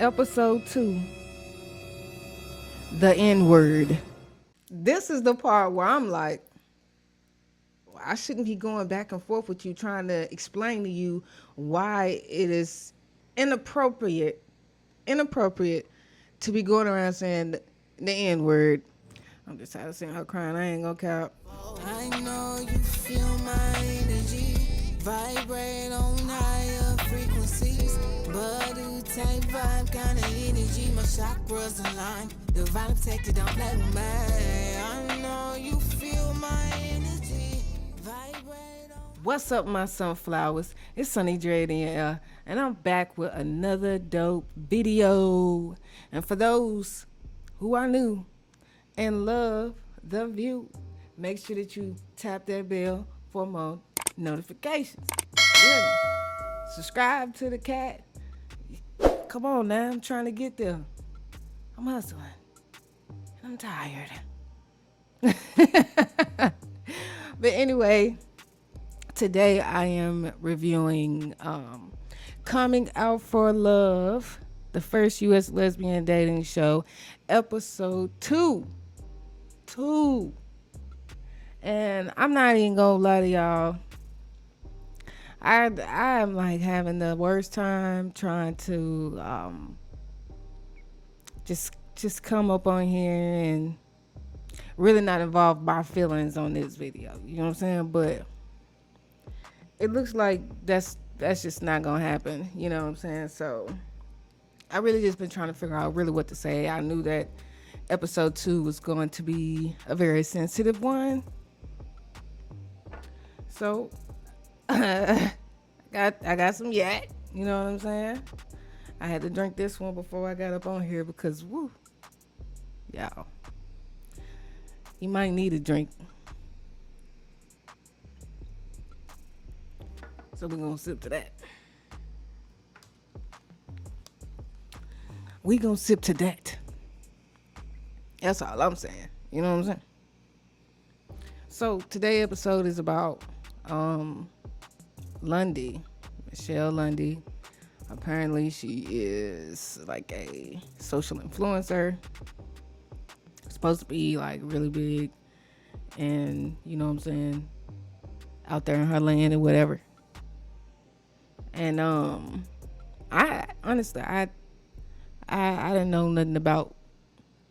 Ep.2, the N-word. This is the part where I'm like, I shouldn't be going back and forth with you trying to explain to you why it is inappropriate to be going around saying the N-word. I'm just tired of seeing her crying. I ain't gonna cap. I know you feel my energy vibrate on higher frequencies. Body type vibe, kind of energy. My chakras align. The vibe take it, don't play with me. I know you feel my energy vibrate on. What's up, my sunflowers? It's SunniDread in your ear, and I'm back with another dope video. And for those who are new and love the view, make sure that you tap that bell for more notifications. Really. Subscribe to the cat. Come on now, I'm trying to get there. I'm hustling. I'm tired. But anyway, today I am reviewing Coming Out for Love, the first U.S. lesbian dating show, episode 2. And I'm not even gonna lie to y'all. I'm like having the worst time trying to just come up on here and really not involve my feelings on this video. You know what I'm saying? But it looks like that's just not gonna happen. You know what I'm saying? So I really just been trying to figure out really what to say. I knew that episode 2 was going to be a very sensitive one. So I got some yak, you know what I'm saying? I had to drink this one before I got up on here because woo, y'all, you might need a drink. So we're gonna sip to that. We gonna sip to that. That's all I'm saying. You know what I'm saying? So today's episode is about Lundy, Michelle Lundy. Apparently she is like a social influencer. Supposed to be like really big and, you know what I'm saying, out there in her land or whatever. And I honestly I didn't know nothing about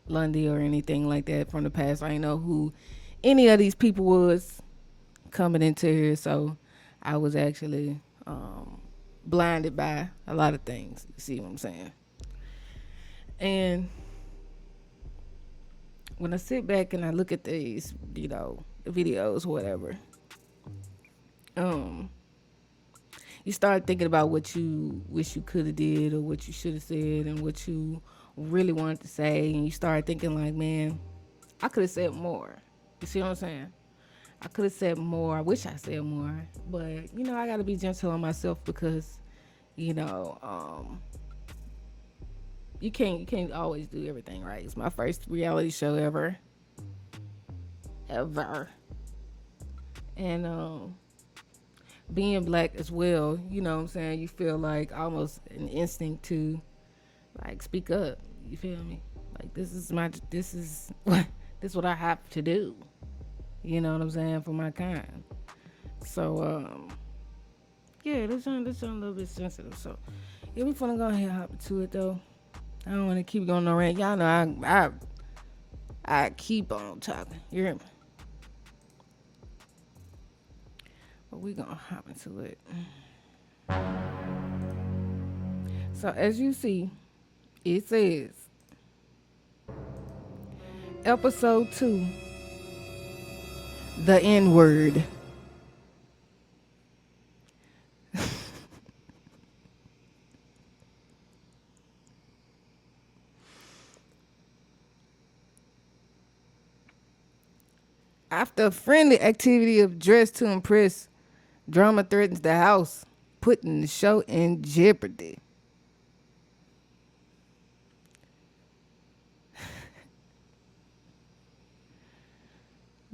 Lundy or anything like that from the past. I didn't know who any of these people was coming into here, so I was actually blinded by a lot of things. You see what I'm saying? And when I sit back and I look at these, you know, videos, whatever, you start thinking about what you wish you could have did or what you should have said and what you really wanted to say, and you start thinking like, man, I could have said more. You see what I'm saying? I could have said more. I wish I said more, but you know, I got to be gentle on myself because, you know, you can't always do everything right. It's my first reality show ever, and being black as well. You know what I'm saying? You feel like almost an instinct to like speak up. You feel me? Like this is what I have to do. You know what I'm saying, for my kind. So yeah, this one a little bit sensitive. So yeah, we finna go ahead and hop into it though. I don't want to keep going no rant. Y'all know I keep on talking. You hear me? But we gonna hop into it. So as you see, it says episode 2, the N-word. After a friendly activity of dress to impress, drama threatens the house, putting the show in jeopardy.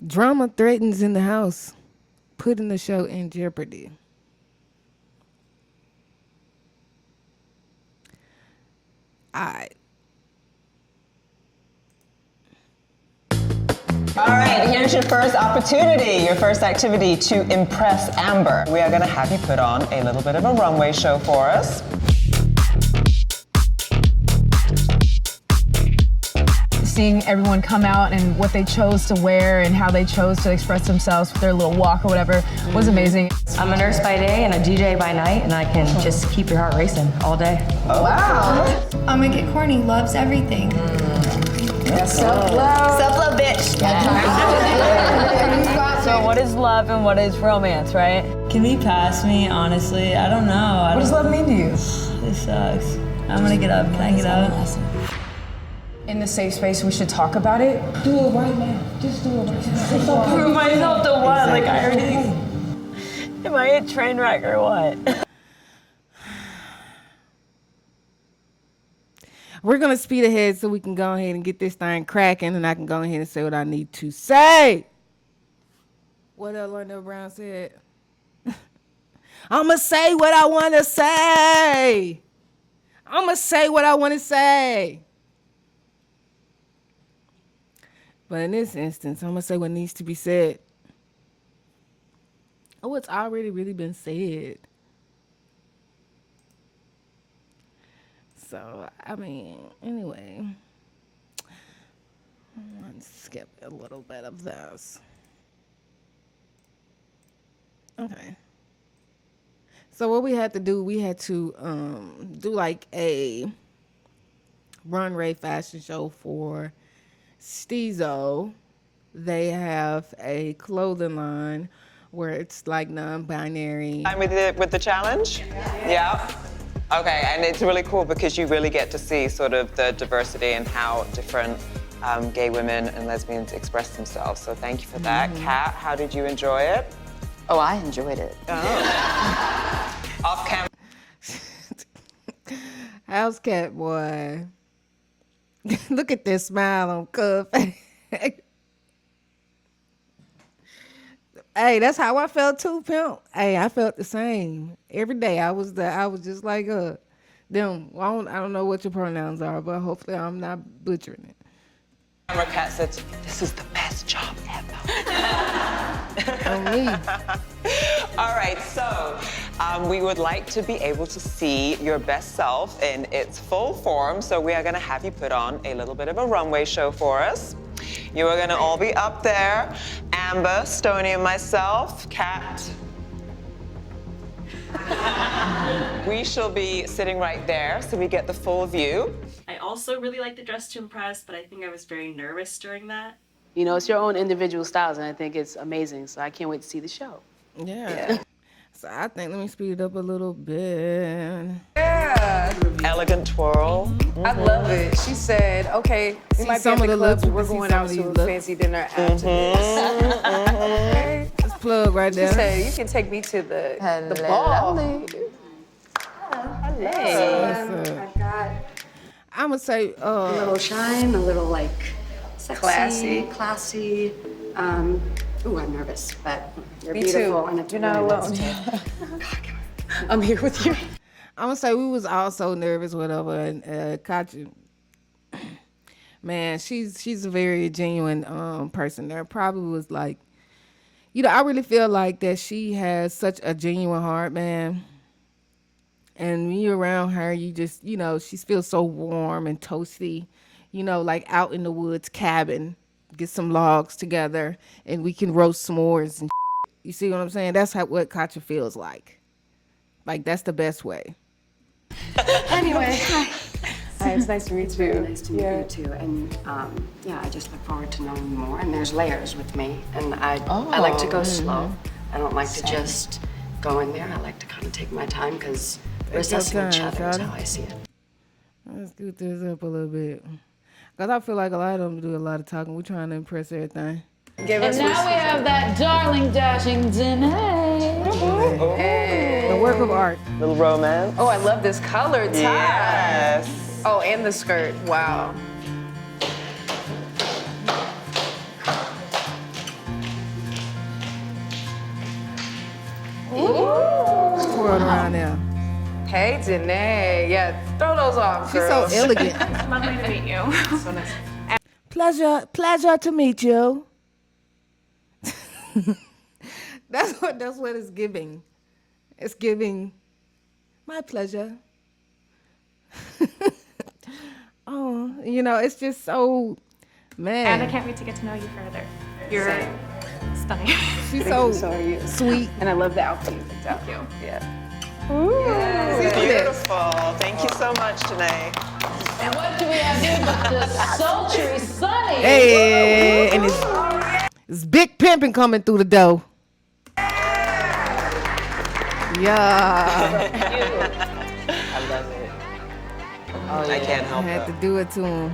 Drama threatens in the house, putting the show in jeopardy. right. All right, here's your first opportunity, your first activity to impress Amber. We are gonna have you put on a little bit of a runway show for us. Seeing everyone come out and what they chose to wear and how they chose to express themselves with their little walk or whatever was amazing. I'm a nurse by day and a DJ by night, and I can just keep your heart racing all day. Oh. Wow. I'm gonna get corny, loves everything. Self-love. Self-love, bitch. So what is love and what is romance, right? Can we pass me, honestly? I don't know. What does love mean to you? This sucks. I'm gonna get up. Can I get up? In the safe space, we should talk about it. Do it right now. Just do it right now. Prove myself to what? Like, I already... Am I a train wreck or what? We're going to speed ahead so we can go ahead and get this thing cracking, and I can go ahead and say what I need to say. What Orlando Brown said. I'm going to say what I want to say. I'm going to say what I want to say. But in this instance, I'm going to say what needs to be said. Oh, it's already really been said. So, I mean, anyway. Let's skip a little bit of this. Okay. So what we had to do, we had to do like a runway fashion show for Steezo. They have a clothing line where it's like non-binary. I'm with the challenge? Yeah. Okay, and it's really cool because you really get to see sort of the diversity and how different gay women and lesbians express themselves. So thank you for that. Kat, how did you enjoy it? Oh, I enjoyed it. Oh. Off camera. House cat boy. Look at this smile on Cub. Hey, that's how I felt too, pimp. Hey, I felt the same. Every day I was just like them. I don't know what your pronouns are, but hopefully I'm not butchering it. Camera Kat said, this is the best job ever. On me. All right, so we would like to be able to see your best self in its full form. So we are gonna have you put on a little bit of a runway show for us. You are gonna all be up there. Amber, Stoney, and myself, Kat. We shall be sitting right there so we get the full view. I also really like the Dress to Impress, but I think I was very nervous during that. You know, it's your own individual styles, and I think it's amazing, so I can't wait to see the show. Yeah. So I think, let me speed it up a little bit. Yeah. Elegant twirl. I love it. She said, okay, we might be at the club, but we're going out to a fancy dinner after this. Okay. Let's plug right there. She said, you can take me to the ball. Hey. I've got I'm gonna say, a little shine, a little like sexy, classy. Ooh, I'm nervous, but you're Me beautiful. too. And it's You're not really alone. nice to- I'm here with you. I'm gonna say we was all so nervous, whatever. And Katya, man, she's a very genuine person. There probably was like, I really feel like that she has such a genuine heart, man. And when you're around her, you just, she feels so warm and toasty. Like out in the woods cabin, get some logs together, and we can roast s'mores and shit. You see what I'm saying? That's what Katya feels like. Like, that's the best way. Anyway, hi. Hi, it's nice to meet you. Very nice to meet you too. And I just look forward to knowing you more. And there's layers with me. And I like to go slow. I don't like to just go in there. I like to kind of take my time because we're assessing each other is how I see it. Let's scoot this up a little bit. Because I feel like a lot of them do a lot of talking. We're trying to impress everything. And now we have that darling dashing Danae. The work of art. Little romance. Oh, I love this color tie. Yes. Oh, and the skirt. Wow. Twirl around there. Hey, Danae. Yeah, throw clothes off, She's girl. so elegant. It's lovely to meet you. So nice. Pleasure to meet you. That's what it's giving. It's giving my pleasure. Oh, you know, it's just so, man. And I can't wait to get to know you further. You're stunning. She's so sweet. And I love the outfit. Thank you. Yeah. Beautiful. Thank you so much, Janae. And what do we have here but the sultry Sunny? Hey, and it's big pimping coming through the door. Yeah. I love it. Oh, yeah. I can't I help had it. to do it to him.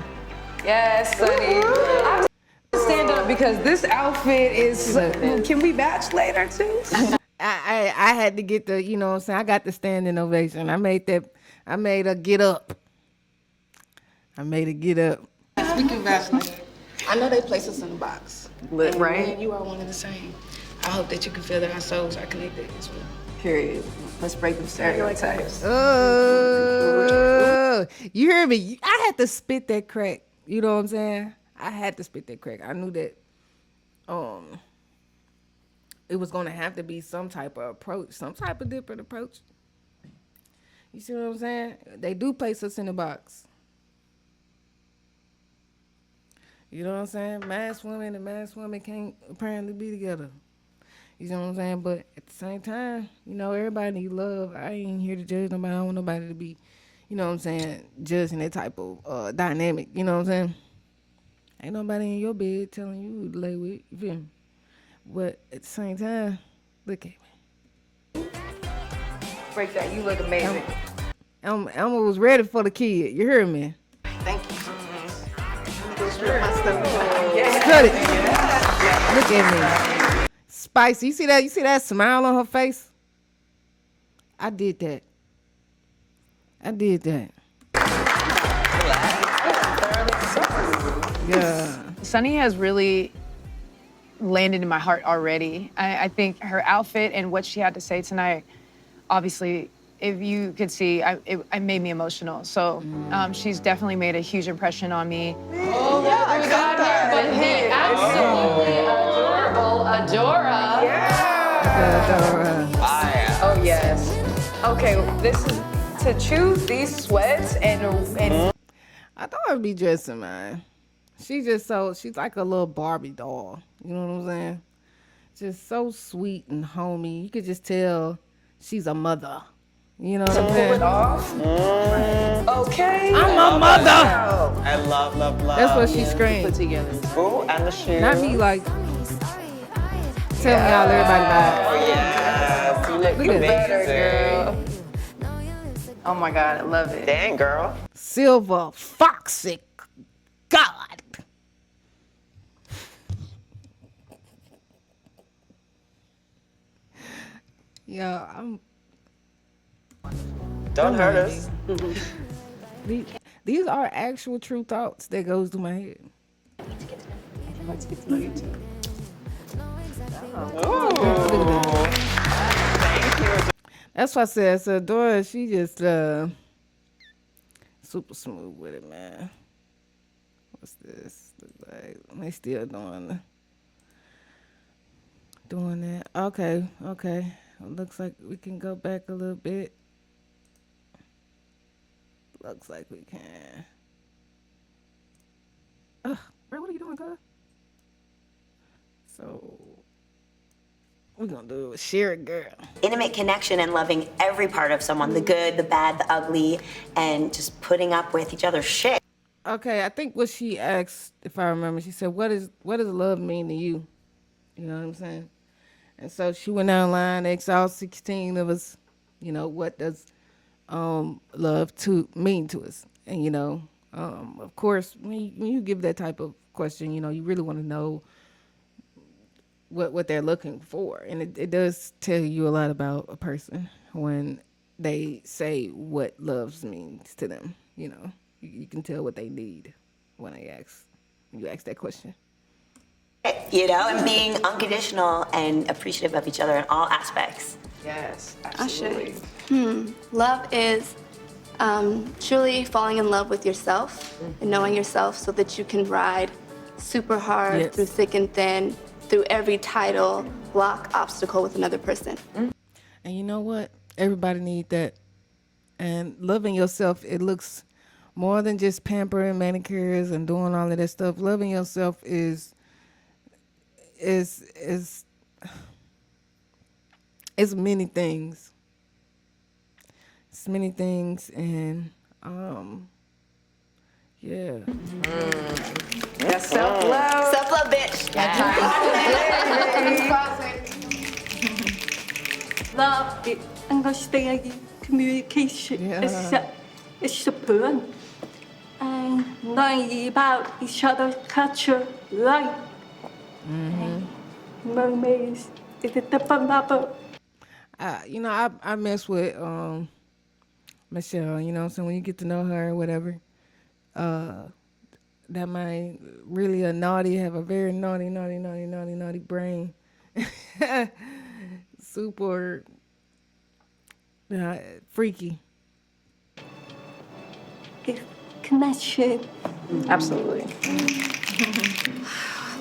Yes, Sunny. I have to stand up because this outfit is. Can we match later too? I had to get the, you know what I'm saying? I got the standing ovation. I made her get up. Speaking of Vaseline, I know they place us in a box. Lit, And right? me and you are one and the same. I hope that you can feel that our souls are connected as well. Period. Let's break the stereotypes. Oh, you hear me? I had to spit that crack. You know what I'm saying? I had to spit that crack. I knew that it was gonna have to be some type of approach, some type of different approach. You see what I'm saying? They do place us in a box. You know what I'm saying? Masked women and masked women can't apparently be together. You know what I'm saying? But at the same time, you know, everybody need love. I ain't here to judge nobody. I don't want nobody to be, you know what I'm saying, judging that type of dynamic. You know what I'm saying? Ain't nobody in your bed telling you who to lay with. You feel me? But at the same time, look at me. Break that. You look amazing. Elma was ready for the kid. You heard me? Thank you. Go strip my stuff. Strut it. Look at me. Spicy. You see that? You see that smile on her face? I did that. Yeah. Sunny has really landed in my heart already. I think her outfit and what she had to say tonight, obviously, if you could see, it made me emotional. So she's definitely made a huge impression on me. Oh, yeah, I got that. But the absolutely adorable Adora. Oh, yes. Okay, this is to choose these sweats and I thought I'd be dressing mine. She's like a little Barbie doll. You know what I'm saying? Just so sweet and homey. You could just tell she's a mother. You know what I'm saying? Okay. I'm a mother. I love. That's what she screamed. Put together. Ooh, and the shoes. Not me like telling y'all everybody about Oh, yes. You look Look at that. amazing. Oh my God, I love it. Dang, girl. Silver Foxy God. Yeah, Don't hurt us. these are actual true thoughts that goes through my head. Let's get to know you too. That's why I said, so Dora, she just super smooth with it, man. What's this? Look like they still doing that. Okay. Looks like we can go back a little bit. Looks like we can. Bro, what are you doing, cuz? So we're gonna do share it, girl. Intimate connection and loving every part of someone, the good, the bad, the ugly, and just putting up with each other's shit. Okay, I think what she asked, if I remember, she said, what does love mean to you? You know what I'm saying? And so she went down the line, asked all 16 of us, you know, what does love to mean to us? And, you know, of course, when you give that type of question, you know, you really want to know what they're looking for. And it does tell you a lot about a person when they say what love means to them. You know, you can tell what they need when you ask that question. You know, and being unconditional and appreciative of each other in all aspects. Yes, absolutely. absolutely. Love is Truly falling in love with yourself and knowing yourself so that you can ride super hard through thick and thin, through every title, block, obstacle with another person. And you know what? Everybody need that. And loving yourself, it looks more than just pampering, manicures, and doing all of that stuff. Loving yourself is many things. It's many things, and yeah. That's self-love. Self-love, bitch. Love is understanding, communication, it's a burn. And learning about each other's culture, life. Mermaids is a different level. I mess with Michelle, you know what I'm saying? When you get to know her or whatever, that might really have a very naughty brain. Super freaky. It's connection. Absolutely.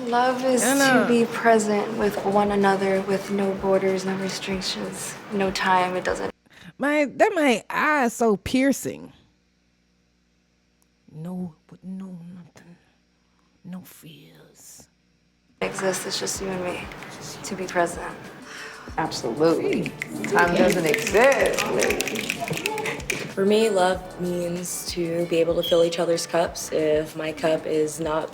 Love is to be present with one another with no borders, no restrictions, no time. It doesn't. My eye is so piercing. No nothing. No fears. Exist. It's just you and me. To be present. Absolutely. Time doesn't exist. For me, love means to be able to fill each other's cups. If my cup is not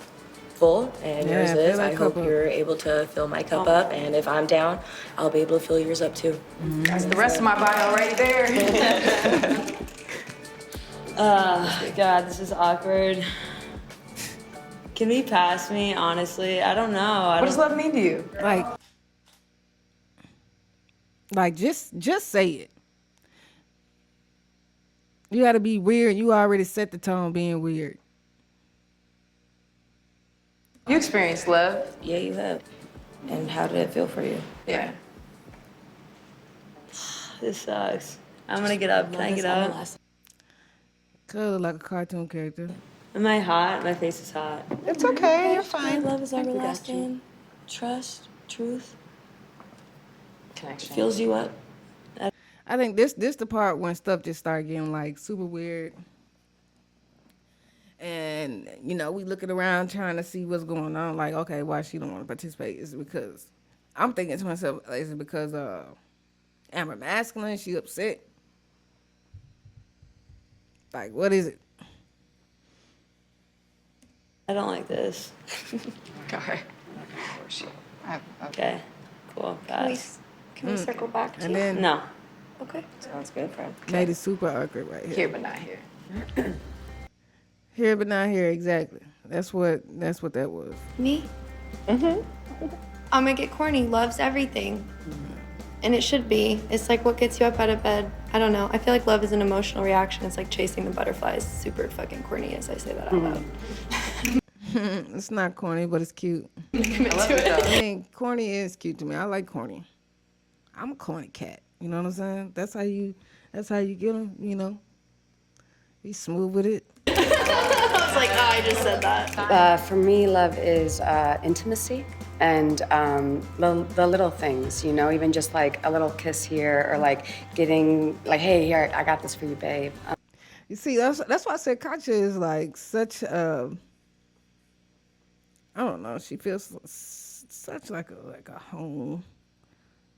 full and yours is, I hope you're able to fill my cup up. And if I'm down, I'll be able to fill yours up too. That's the rest of my bio right there. God, this is awkward. Can we pass me, honestly? I don't know. What does love mean to you? Like just say it. You gotta be weird. You already set the tone being weird. You experienced love. Yeah, you have. And how did it feel for you? Yeah. This sucks. I'm gonna get up. Can I get up? Could look like a cartoon character. Am I hot? My face is hot. It's okay. You're fine. Love is everlasting. Trust, truth. Connection. Fills you up. I think this the part when stuff just start getting like super weird. And, we looking around trying to see what's going on. Like, okay, why she don't want to participate? Is it because, I'm thinking to myself, is it because am I masculine? She upset? Like, what is it? I don't like this. Okay. Okay. Cool. Pass. Can we circle back to And you? then No. Okay. Sounds good, friend. made it super awkward right here. Here but not here. Here but not here, exactly. That's what that was. Me? I'm gonna get corny. Love's everything. And it should be. It's like what gets you up out of bed. I don't know. I feel like love is an emotional reaction. It's like chasing the butterflies. Super fucking corny as I say that out loud. It's not corny, but it's cute. Commit to it. I mean, corny is cute to me. I like corny. I'm a corny cat. You know what I'm saying? That's how you get them, Be smooth with it. I was like, oh, I just said that. For me, love is intimacy and the little things, even just like a little kiss here or like getting like, hey, here, I got this for you, babe. You see, that's why I said Katya is like such I don't know, she feels such like a home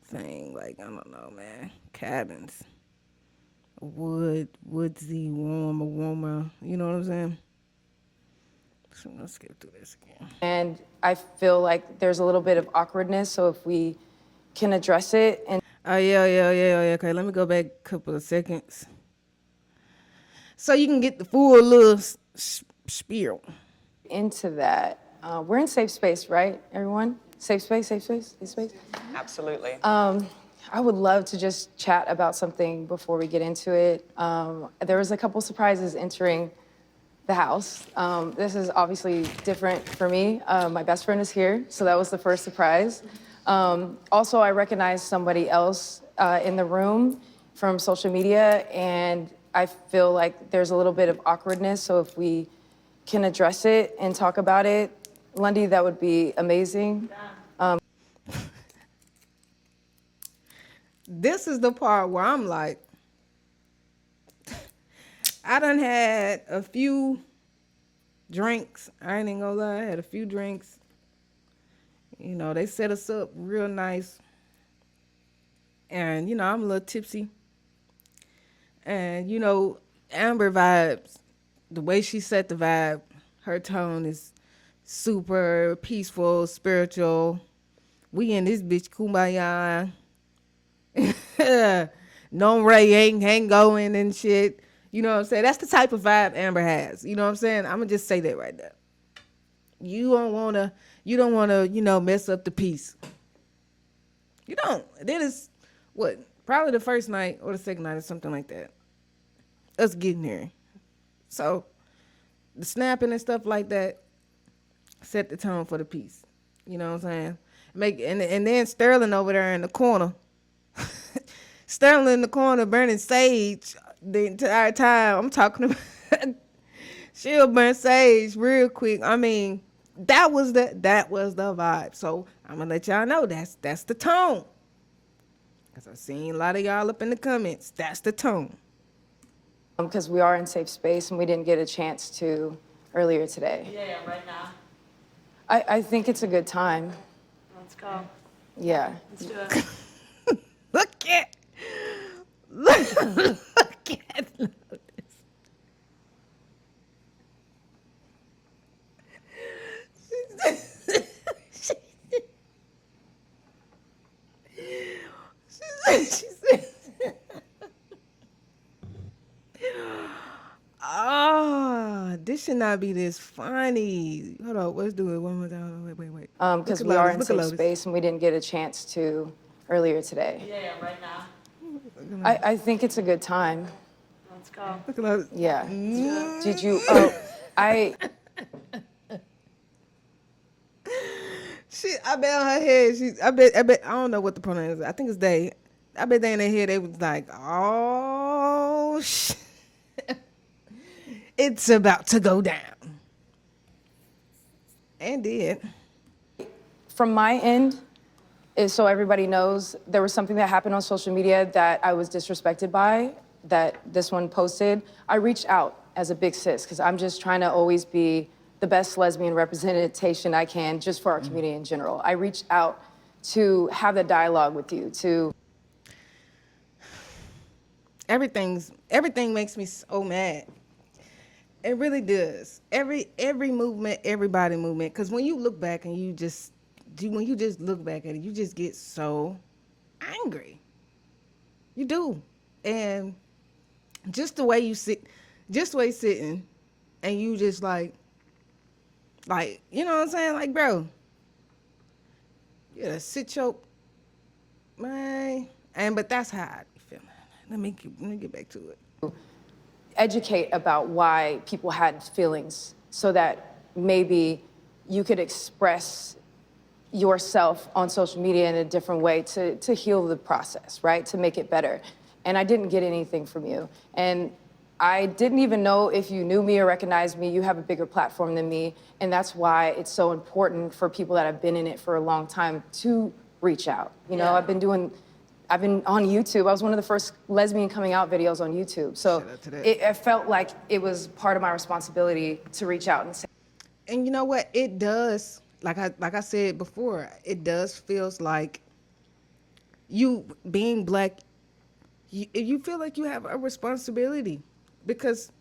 thing. Like, I don't know, man. Cabins. Woodsy, warmer, you know what I'm saying? So let's skip through this again. And I feel like there's a little bit of awkwardness, so if we can address it and Yeah. Okay, let me go back a couple of seconds. So you can get the full little spiel. into that, we're in safe space, right, everyone? Safe space? Absolutely. I would love to just chat about something before we get into it. There was a couple surprises entering the house. This is obviously different for me. My best friend is here, so that was the first surprise. Also, I recognized somebody else in the room from social media, and I feel like there's a little bit of awkwardness. So if we can address it and talk about it, Lundy, that would be amazing. This is the part where I'm like, I done had a few drinks. I ain't even gonna lie, I had a few drinks. You know, they set us up real nice. And, you know, I'm a little tipsy. And, you know, Amber vibes, the way she set the vibe, her tone is super peaceful, spiritual. We in this bitch kumbaya. No Ray ain't going and shit. You know what I'm saying? That's the type of vibe Amber has. You know what I'm saying? I'm gonna just say that right there. You don't wanna, you know, mess up the peace. You don't. Then it's what? Probably the first night or the second night or something like that. Us getting there. So the snapping and stuff like that set the tone for the piece. You know what I'm saying? And then Sterling over there in the corner. Sterling in the corner burning sage the entire time. I'm talking about she'll burn sage real quick. I mean, that was the vibe. So I'm gonna let y'all know that's the tone. Cause I've seen a lot of y'all up in the comments. That's the tone. Because we are in safe space and we didn't get a chance to earlier today. Yeah, right now. I think it's a good time. Let's go. Yeah. Let's do it. Look at Lotus. She said, oh, this should not be this funny. Hold on, let's do it one more time. Wait. Because we are in safe space and we didn't get a chance to earlier today. Yeah, right now. I think it's a good time. Let's go. Look at Lotus. Yeah. Mm. Did you? I I bet on her head. I bet. I don't know what the pronoun is. I think it's they. I bet they in their head they was like, oh shit, it's about to go down, and did. From my end, is so everybody knows, there was something that happened on social media that I was disrespected by, that this one posted. I reached out as a big sis, because I'm just trying to always be the best lesbian representation I can, just for our community in general. I reached out to have the dialogue with you, to... Everything makes me so mad. It really does. Every movement, everybody movement, because when you look back and when you just look back at it, you just get so angry. You do. And just the way you sit, just the way sitting, and you just like, you know what I'm saying? Like, bro, you gotta sit your, man. But that's how I feel. Let me get back to it. Educate about why people had feelings so that maybe you could express yourself on social media in a different way to heal the process, right? To make it better. And I didn't get anything from you. And I didn't even know if you knew me or recognized me. You have a bigger platform than me. And that's why it's so important for people that have been in it for a long time to reach out. You know, I've been on YouTube. I was one of the first lesbian coming out videos on YouTube. So it felt like it was part of my responsibility to reach out and say. And you know what? It does. Like I said before, it does feels like you being black, you feel like you have a responsibility, because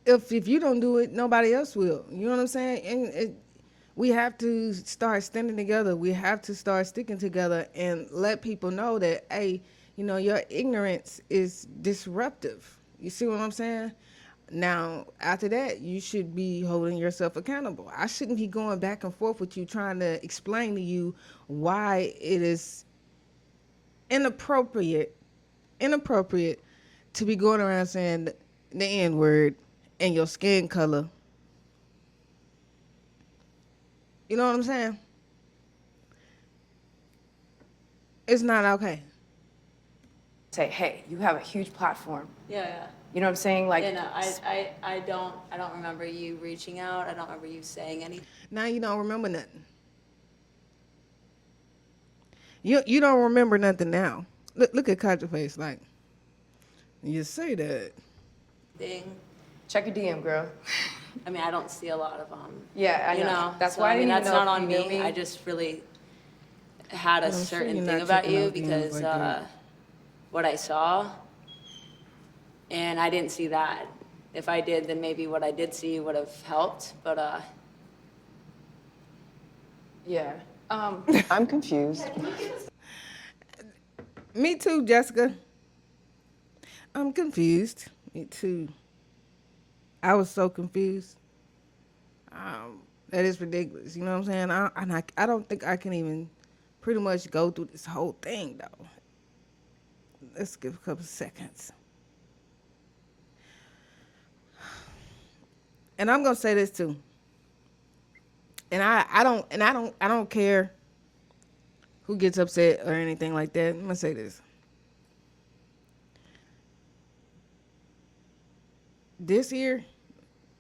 if you don't do it, nobody else will. You know what I'm saying? And we have to start standing together. We have to start sticking together and let people know that, hey, you know, your ignorance is disruptive. You see what I'm saying? Now, after that, you should be holding yourself accountable. I shouldn't be going back and forth with you trying to explain to you why it is inappropriate to be going around saying the N-word and your skin color. You know what I'm saying? It's not okay. say, hey, you have a huge platform. Yeah. You know what I'm saying? Like, Yeah, no, I don't remember you reaching out. I don't remember you saying anything. Now you don't remember nothing. You don't remember nothing now. Look at Katja's face, like, you say that. Check your DM, girl. I mean, I don't see a lot of them. Yeah, I know. That's why I didn't that's even know not if on you knew me. me. I just really had a I'm sure certain you're thing not about checking you out DMs because like that. what I saw, and I didn't see that. If I did, then maybe what I did see would have helped. But yeah. I'm confused. Me too, Jessica. I'm confused. Me too. I was so confused. That is ridiculous. You know what I'm saying? I don't think I can even pretty much go through this whole thing, though. Let's give a couple seconds. And I'm gonna say this too. And I don't care who gets upset or anything like that. I'm gonna say this. This year,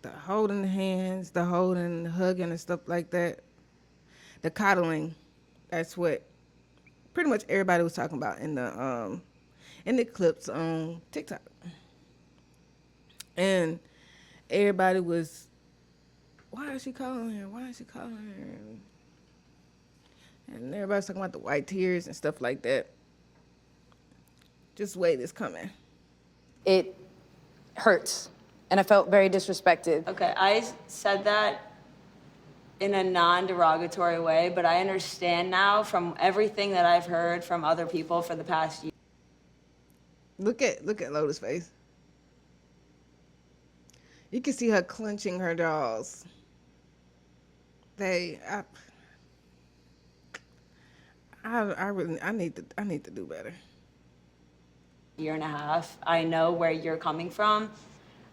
the holding the hands, the holding, the hugging and stuff like that, the coddling, that's what pretty much everybody was talking about in the clips on TikTok. And everybody was, why is she calling her? Why is she calling her? And everybody's talking about the white tears and stuff like that. Just wait, it's coming. It hurts. And I felt very disrespected. okay, I said that in a non-derogatory way, but I understand now from everything that I've heard from other people for the past year. Look at Lotus' face. You can see her clenching her jaws. I need to do better. Year and a half. I know where you're coming from.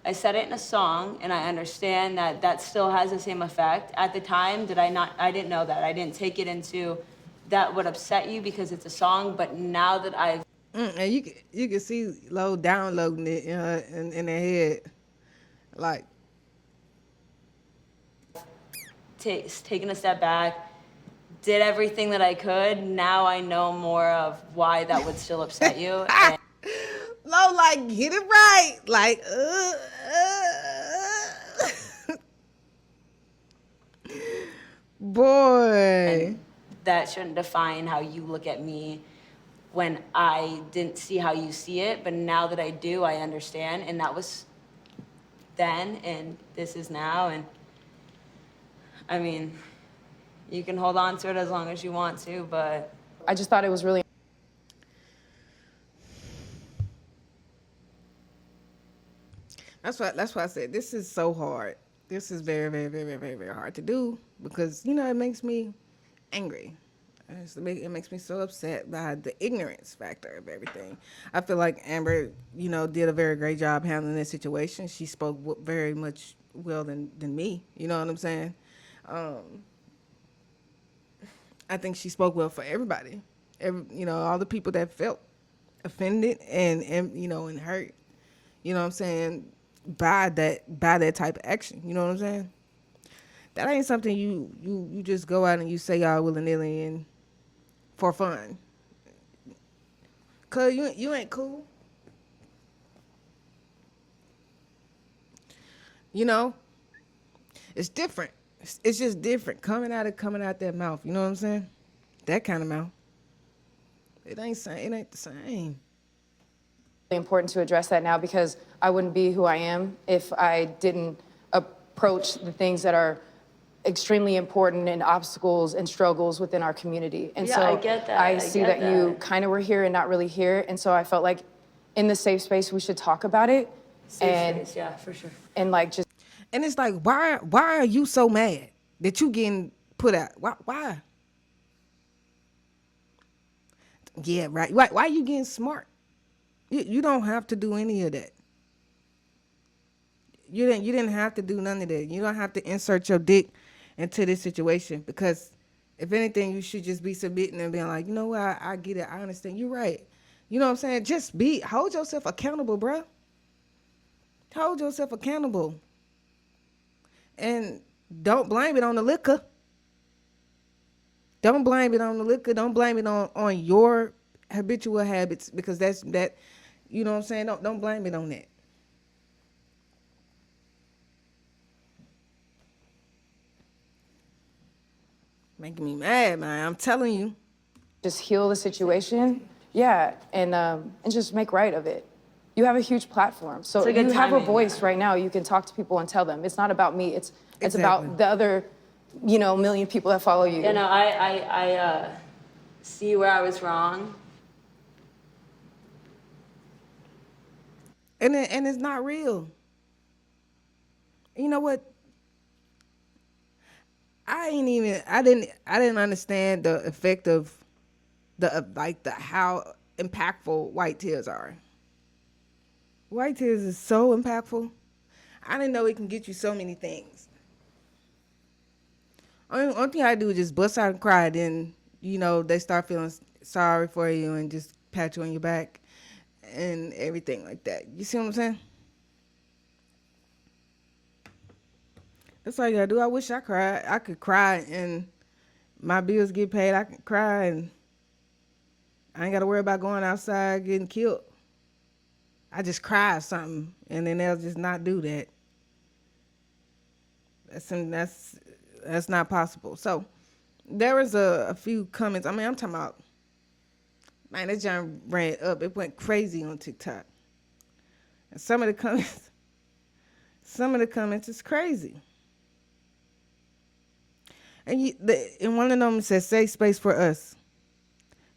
I said it in a song, and I understand that that still has the same effect. At the time, I didn't know that. I didn't take it into that would upset you because it's a song, but now that I've... And you can see Lo downloading it in their head. Like... taken a step back, did everything that I could. Now I know more of why that would still upset you. And Lo, like, get it right. Like, boy. that shouldn't define how you look at me when I didn't see how you see it. But now that I do, I understand. And that was then, and this is now. And I mean, you can hold on to it as long as you want to, but I just thought it was really... That's why I said this is so hard. This is very, very, very, very, very hard to do because, you know, it makes me angry. It makes me so upset by the ignorance factor of everything. I feel like Amber, you know, did a very great job handling this situation. She spoke very much well than me. You know what I'm saying? I think she spoke well for everybody. You know, all the people that felt offended and you know, and hurt. You know what I'm saying? By that type of action. You know what I'm saying? That ain't something you just go out and you say y'all willy-nilly and for fun. Cause you ain't cool. You know? It's different. It's just different. Coming out that mouth. You know what I'm saying? That kind of mouth. It ain't the same. Important to address that now because I wouldn't be who I am if I didn't approach the things that are extremely important and obstacles and struggles within our community. And yeah, so I get that. I see that you kind of were here and not really here. And so I felt like in the safe space, we should talk about it. Safe space, yeah, for sure. And like just... And it's like, why are you so mad that you getting put out? Why? Yeah, right. Why are you getting smart? You don't have to do any of that. You didn't have to do none of that. You don't have to insert your dick into this situation because if anything, you should just be submitting and being like, you know what, I get it, I understand. You're right. You know what I'm saying? Just hold yourself accountable, bruh. Hold yourself accountable. And don't blame it on the liquor. Don't blame it on the liquor. Don't blame it on your habitual habits, because that's that. You know what I'm saying? Don't blame it on that. Making me mad, man. I'm telling you. Just heal the situation, yeah, and just make right of it. You have a huge platform, so It's a good you have a timing. voice right now. You can talk to people and tell them. It's not about me. It's Exactly. about the other, million people that follow you. You know, I see where I was wrong. And it's not real. You know what? I didn't understand the effect of the how impactful white tears are. White tears is so impactful. I didn't know it can get you so many things. Only thing I do is just bust out and cry. Then, they start feeling sorry for you and just pat you on your back and everything like that. You see what I'm saying? That's all you gotta do. I wish I could cry and my bills get paid. I can cry and I ain't gotta worry about going outside getting killed. I just cry or something, and then they'll just not do that. That's not possible. So there was a few comments. I mean, I'm talking about, man, that John ran up. It went crazy on TikTok. And some of the comments is crazy. And one of them says, "Safe space for us.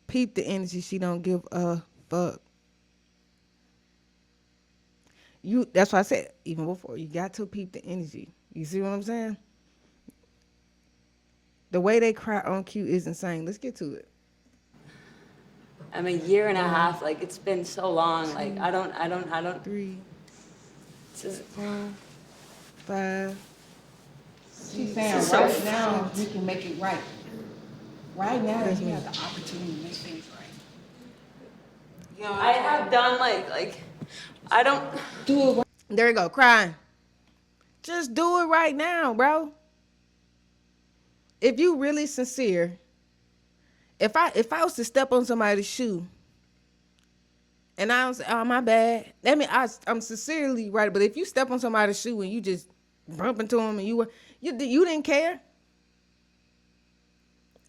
Peep the energy. She don't give a fuck." That's why I said even before, you got to peep the energy. You see what I'm saying? The way they cry on cue is insane. Let's get to it. I'm a year and a half. Like, it's been so long. Like, I don't. 3, This is 4, 5. She's saying right now we can make it right. Right now you have the opportunity to make things right. I have done like I don't do it. There you go, crying. Just do it right now, bro. If you really sincere, if I was to step on somebody's shoe, and I was, oh, my bad. That mean I'm sincerely right. But if you step on somebody's shoe and you just bump into them and you didn't care,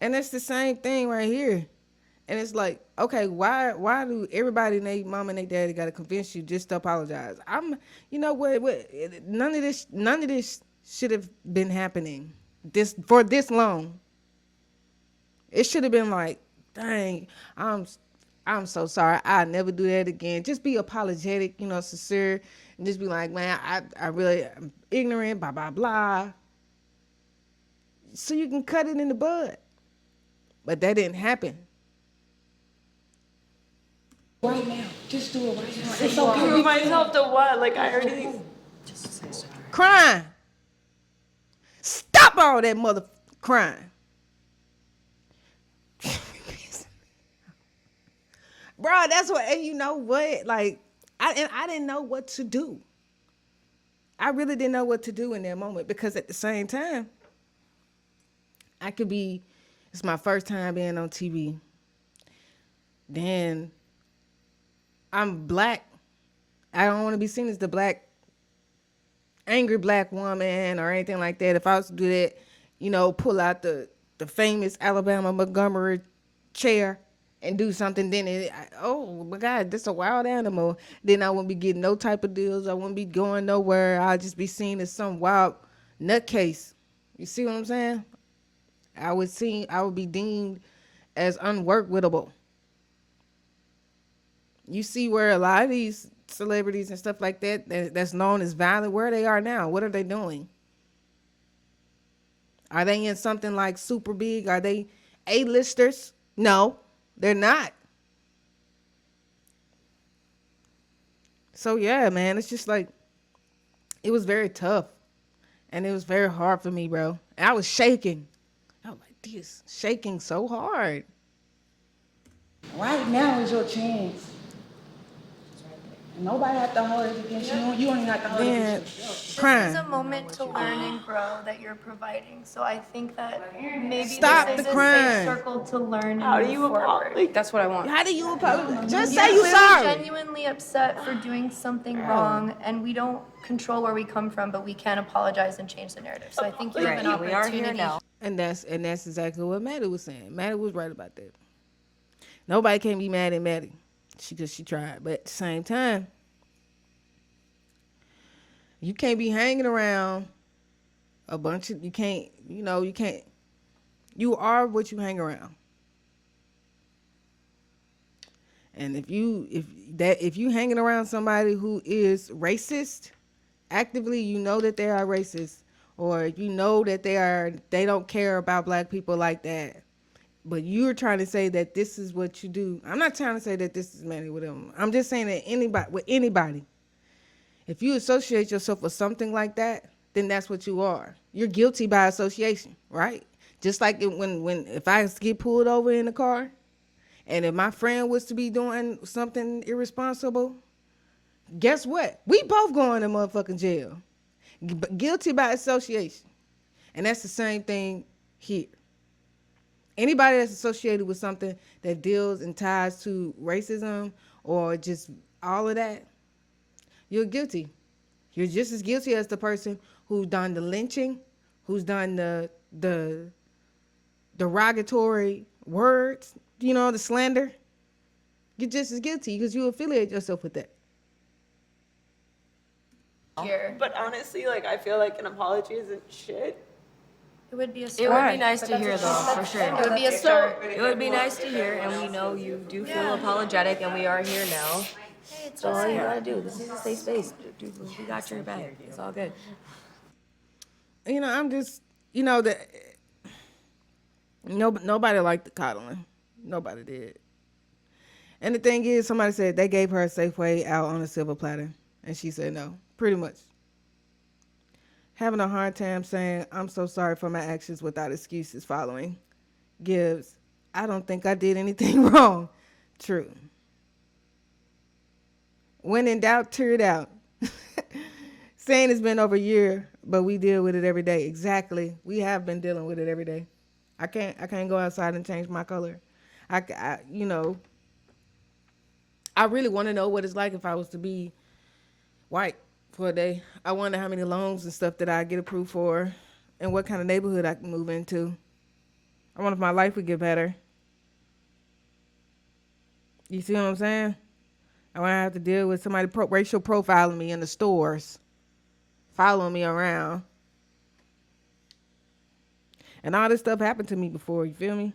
and it's the same thing right here. And it's like, okay, why do everybody and their mom and their daddy got to convince you just to apologize? None of this should have been happening for this long. It should have been like, dang, I'm so sorry. I'll never do that again. Just be apologetic, sincere, and just be like, man, I really am ignorant, blah, blah, blah. So you can cut it in the bud. But that didn't happen. Right now, just do it right now. it's okay. Prove myself to what? Like, I already Just say sorry. Crying. Stop all that mother crying. Bro, that's what, and you know what? Like, I didn't know what to do. I really didn't know what to do in that moment, because at the same time, it's my first time being on TV. Then I'm black. I don't want to be seen as the angry black woman or anything like that. If I was to do that, pull out the famous Alabama Montgomery chair and do something, then oh my God, that's a wild animal. Then I wouldn't be getting no type of deals. I wouldn't be going nowhere. I'd just be seen as some wild nutcase. You see what I'm saying? I would be deemed as unworkwittable. You see where a lot of these celebrities and stuff like that's known as violent, where they are now. What are they doing? Are they in something like super big? Are they A-listers? No, they're not. So yeah, man, it's just like, it was very tough. And it was very hard for me, bro. And I was shaking. I was like, shaking so hard. Right now is your chance Nobody have to hold it against you. You only have to hold it against yourself. Crying. This is a moment to learn and grow that you're providing. So I think that maybe Stop this is the a crying. safe circle to learn and move forward. That's what I want. How do you apologize? Just You're say you clearly sorry. genuinely upset for doing something wrong, and we don't control where we come from, but we can apologize and change the narrative. So I think you have an we are here opportunity. now. And that's exactly what Maddie was saying. Maddie was right about that. Nobody can be mad at Maddie. She tried. But at the same time, you can't be hanging around a bunch of, you are what you hang around. And if you hanging around somebody who is racist, actively, you know that they are racist, or you know that they don't care about black people like that, but you're trying to say that this is what you do. I'm not trying to say that this is Maddie with them. I'm just saying that anybody, if you associate yourself with something like that, then that's what you are. You're guilty by association, right? Just like if I get pulled over in the car, and if my friend was to be doing something irresponsible, guess what? We both going to motherfucking jail. Guilty by association. And that's the same thing here. Anybody that's associated with something that deals and ties to racism or just all of that, you're guilty. You're just as guilty as the person who's done the lynching, who's done the derogatory words, the slander. You're just as guilty because you affiliate yourself with that. But honestly, I feel like an apology isn't shit. It would be a It start. would be nice to hear, though, for sure. It would be a start. It would be nice to hear, and we know you do feel apologetic, and we are here now. So all you gotta do, this is a safe space. Dude, we got your back. It's all good. I'm just, that nobody liked the coddling. Nobody did. And the thing is, somebody said they gave her a safe way out on a silver platter, and she said no, pretty much. Having a hard time saying, I'm so sorry for my actions without excuses following. Gives, I don't think I did anything wrong. True. When in doubt, tear it out. Saying it's been over a year, but we deal with it every day. Exactly. We have been dealing with it every day. I can't go outside and change my color. I really want to know what it's like if I was to be white for a day. I wonder how many loans and stuff that I get approved for and what kind of neighborhood I can move into. I wonder if my life would get better. You see what I'm saying? I want to have to deal with somebody racial profiling me in the stores, following me around. And all this stuff happened to me before, you feel me?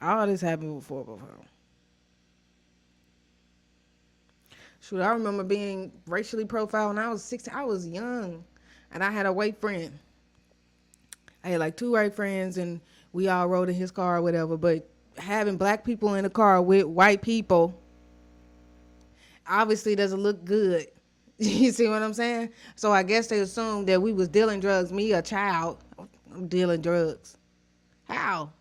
All this happened before. Shoot, I remember being racially profiled when I was 16. I was young, and I had a white friend. I had 2 white friends, and we all rode in his car or whatever. But having black people in the car with white people obviously doesn't look good. You see what I'm saying? So I guess they assumed that we was dealing drugs. Me, a child, I'm dealing drugs. How?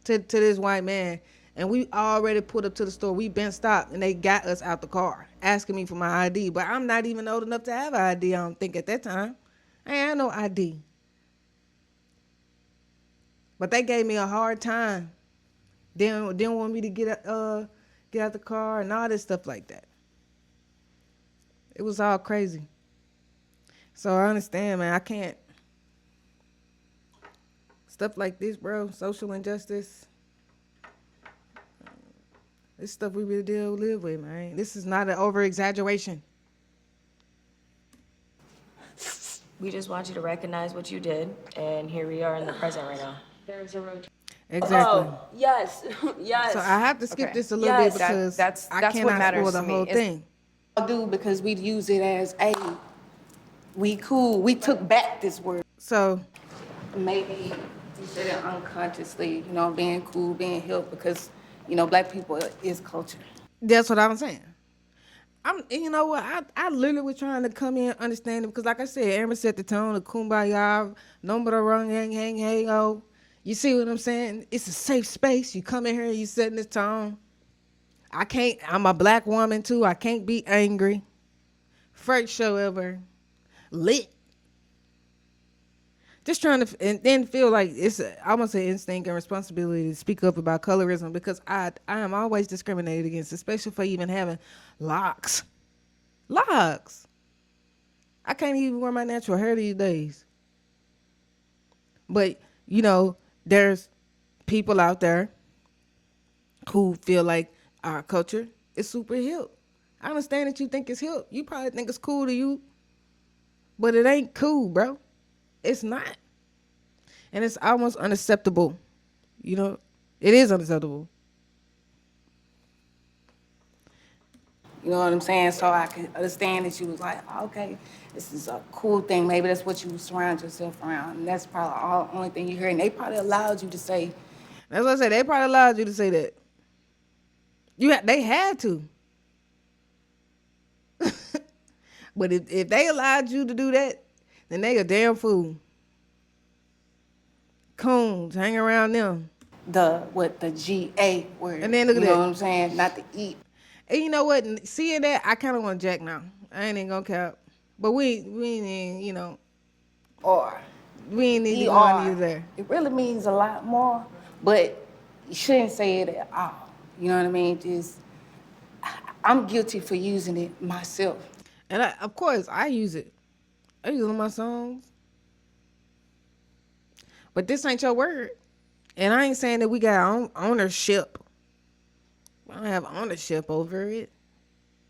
To this white man. And we already pulled up to the store. We been stopped, and they got us out the car, asking me for my ID. But I'm not even old enough to have an ID, I don't think, at that time. I ain't had no ID. But they gave me a hard time. Didn't want me to get out the car and all this stuff like that. It was all crazy. So I understand, man. I can't. Stuff like this, bro. Social injustice. This stuff we really live with, man. This is not an over-exaggeration. We just want you to recognize what you did, and here we are in the present right now. There's a road. Exactly. Oh, yes, yes. So I have to skip this a little bit because that's I what cannot matters spoil the to me, whole is- thing. Do because we use it as, hey, we cool. We took back this word. So maybe you said it unconsciously, being cool, being hip, because, black people is culture. That's what I'm saying. You know what? I literally was trying to come in understanding because, like I said, Aaron set the tone, the kumbaya, no but wrong, hang, oh. You see what I'm saying? It's a safe space. You come in here and you setting this tone. I'm a black woman too. I can't be angry. First show ever. Lit. Just trying to, and then feel like I want to say instinct and responsibility to speak up about colorism, because I am always discriminated against, especially for even having locks. Locks. I can't even wear my natural hair these days. But, there's people out there who feel like our culture is super hip. I understand that you think it's hip. You probably think it's cool to you, but it ain't cool, bro. It's not. And it's almost unacceptable. It is unacceptable. You know what I'm saying? So I can understand that you was like, okay, this is a cool thing. Maybe that's what you surround yourself around. And that's probably the only thing you hear. And they probably allowed you to say. That's what I said. They probably allowed you to say that. They had to. But if they allowed you to do that, then they a damn fool. Coons, hang around them. The GA word. And then look at that. You know what I'm saying? Not the E. And you know what? Seeing that, I kind of want to jack now. I ain't even gonna cap. But we ain't, Or. We ain't need to go on either there. It really means a lot more, but you shouldn't say it at all. You know what I mean? I'm guilty for using it myself. And of course, I use it. I use it on my songs. But this ain't your word. And I ain't saying that we got ownership. I don't have ownership over it.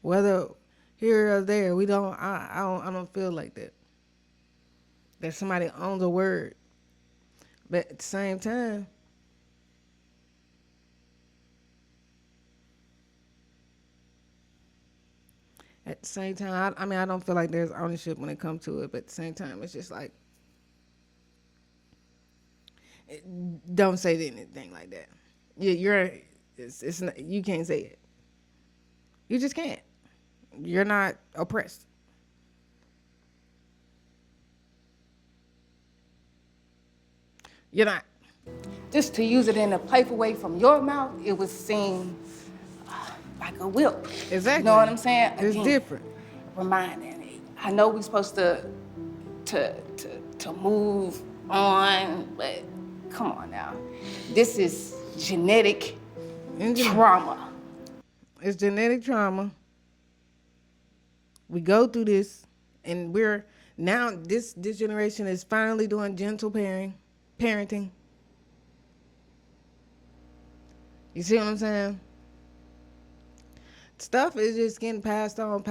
Whether here or there, we don't. I don't feel like that. That somebody owns a word. But at the same time, I don't feel like there's ownership when it comes to it. But at the same time, it's just like, don't say anything like that. It's not, you can't say it. You just can't. You're not oppressed. You're not. Just to use it in a playful way from your mouth, it would seem like a whip. Exactly. You know what I'm saying? It's different. Reminding me. I know we're supposed to move on, but come on now. This is genetic trauma. It's genetic trauma. We go through this, and we're now this generation is finally doing gentle parenting. You see what I'm saying? Stuff is just getting passed on.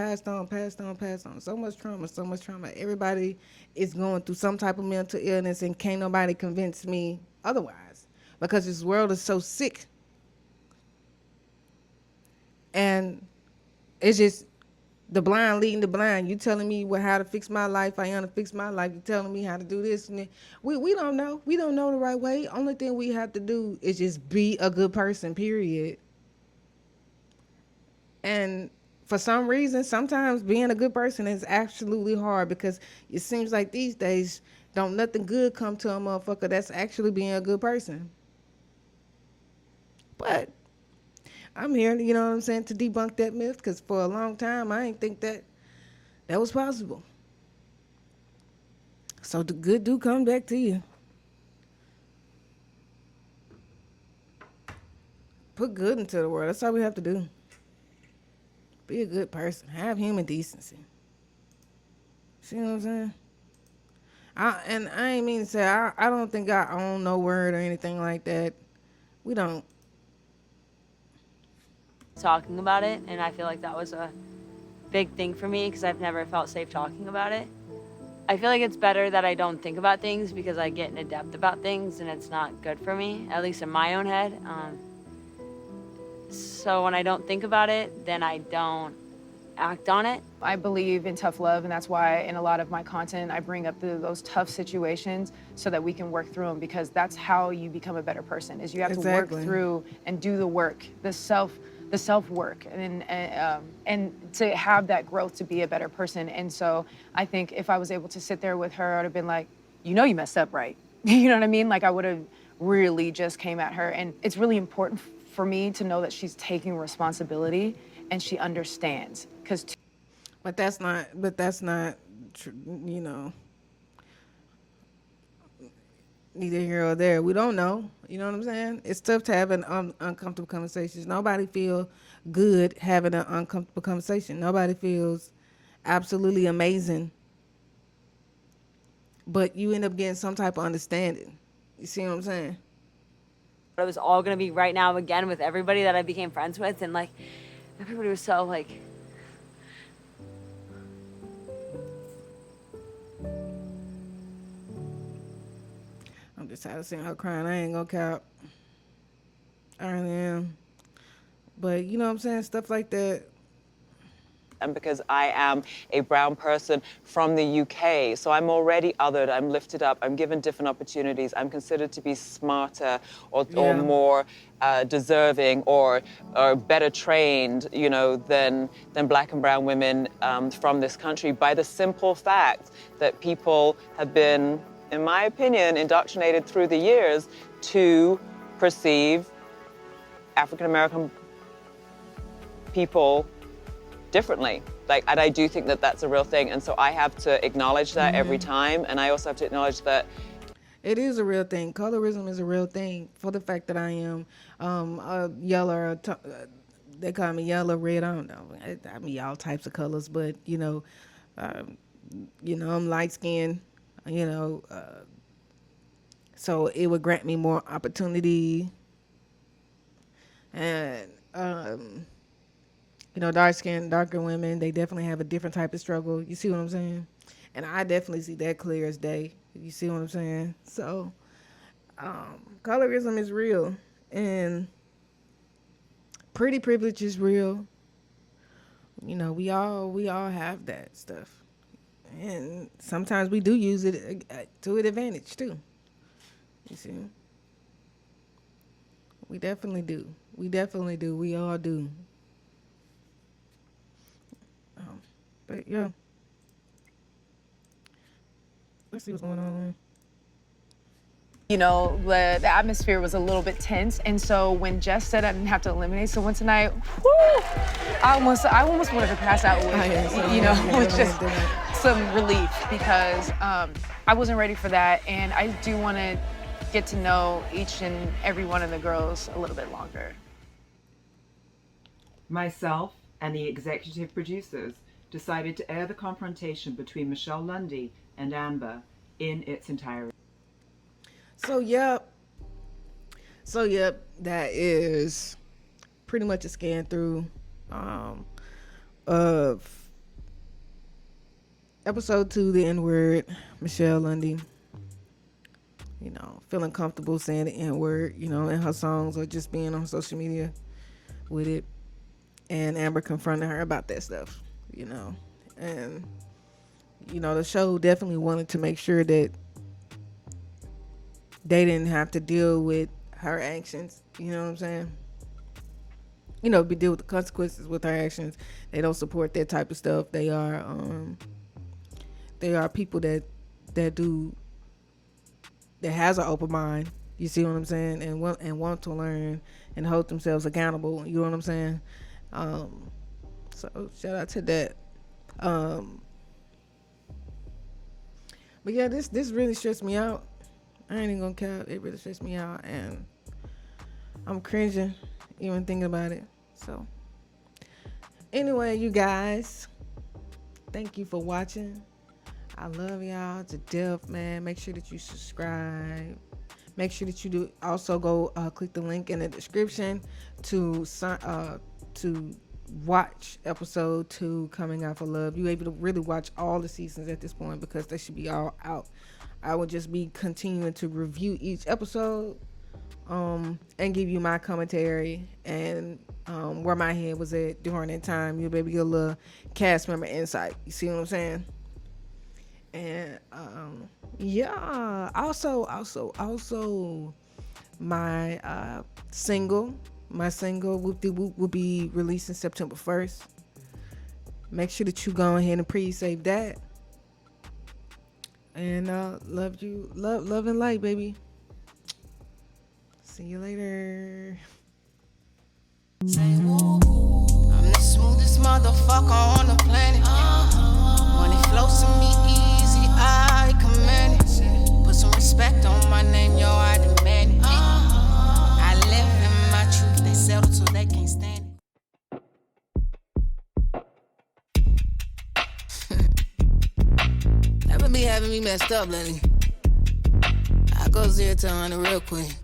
So much trauma. Everybody is going through some type of mental illness, and can't nobody convince me otherwise, because this world is so sick. And it's just the blind leading the blind. You telling me how to fix my life, I want to fix my life. You telling me how to do this, and we don't know. We don't know the right way. Only thing we have to do is just be a good person, period. And for some reason, sometimes being a good person is absolutely hard, because it seems like these days don't nothing good come to a motherfucker that's actually being a good person. But I'm here, you know what I'm saying, to debunk that myth, because for a long time I didn't think that was possible. So the good do come back to you. Put good into the world. That's all we have to do. Be a good person. Have human decency. See what I'm saying? I ain't mean to say, I don't think I own no word or anything like that. We don't. Talking about it, and I feel like that was a big thing for me, because I've never felt safe talking about it. I feel like it's better that I don't think about things, because I get in depth about things and it's not good for me, at least in my own head. So when I don't think about it, then I don't act on it. I believe in tough love, and that's why in a lot of my content I bring up those tough situations so that we can work through them, because that's how you become a better person, is you have to work through and do the work, the self work, and to have that growth to be a better person. And so I think if I was able to sit there with her, I would have been like, you know you messed up, right? You know what I mean? Like I would have really just came at her. And it's really important for me to know that she's taking responsibility and she understands. But that's not, you know, neither here or there. We don't know. You know what I'm saying? It's tough to have an uncomfortable conversation. Nobody feel good having an uncomfortable conversation. Nobody feels absolutely amazing. But you end up getting some type of understanding. You see what I'm saying? It was all gonna be right now again with everybody that I became friends with, and like everybody was so like. I'm just tired of seeing her crying. I ain't gonna cap. I really am. But you know what I'm saying? Stuff like that. And because I am a brown person from the UK, so I'm already othered, I'm lifted up, I'm given different opportunities, I'm considered to be smarter or more deserving or better trained, you know, than black and brown women from this country by the simple fact that people have been, in my opinion, indoctrinated through the years to perceive African American people differently. Like, and I do think that that's a real thing. And so I have to acknowledge that every time. And I also have to acknowledge that it is a real thing. Colorism is a real thing for the fact that I am yellow. They call me yellow, red. I don't know. I mean, all types of colors, but you know, I'm light skinned. You know, so it would grant me more opportunity. And you know, darker women, they definitely have a different type of struggle. You see what I'm saying? And I definitely see that clear as day. You see what I'm saying? So, colorism is real, and pretty privilege is real. You know, we all have that stuff, and sometimes we do use it to an advantage too. You see? We definitely do. We all do. But yeah, let's see what's going on. You know, the atmosphere was a little bit tense, and so when Jess said I didn't have to eliminate someone tonight, whoo, I almost wanted to pass out with, you know, with just some relief, because I wasn't ready for that, and I do want to get to know each and every one of the girls a little bit longer. Myself and the executive producers decided to air the confrontation between Michelle Lundy and Amber in its entirety. So yep, that is pretty much a scan through of episode 2, the N-word, Michelle Lundy. You know, feeling comfortable saying the N-word, you know, in her songs or just being on social media with it. And Amber confronted her about that stuff, you know. And, you know, the show definitely wanted to make sure that they didn't have to deal with her actions, you know what I'm saying? You know, deal with the consequences with her actions. They don't support that type of stuff. They are people that has an open mind. You see what I'm saying? And want to learn and hold themselves accountable. You know what I'm saying? So shout out to that. But yeah, this really stressed me out. I ain't even gonna count. It really stressed me out, and I'm cringing even thinking about it. So anyway, you guys, thank you for watching. I love y'all to death, man. Make sure that you subscribe. Make sure that you do also go click the link in the description to watch episode 2 coming out for love. You're able to really watch all the seasons at this point because they should be all out. I will just be continuing to review each episode and give you my commentary and where my head was at during that time. You'll be able to get a little cast member insight. You see what I'm saying? And yeah, also my single will be releasing September 1st. Make sure that you go ahead and pre-save that. And love you, love and light, baby. See you later. I'm the smoothest motherfucker on the planet. Money flows to me easy, I command it. Put some respect on my name, yo, I demand it. I live in my truth, they settle till they can't stand it. Never be having me messed up lately. I go 0 to 100 real quick.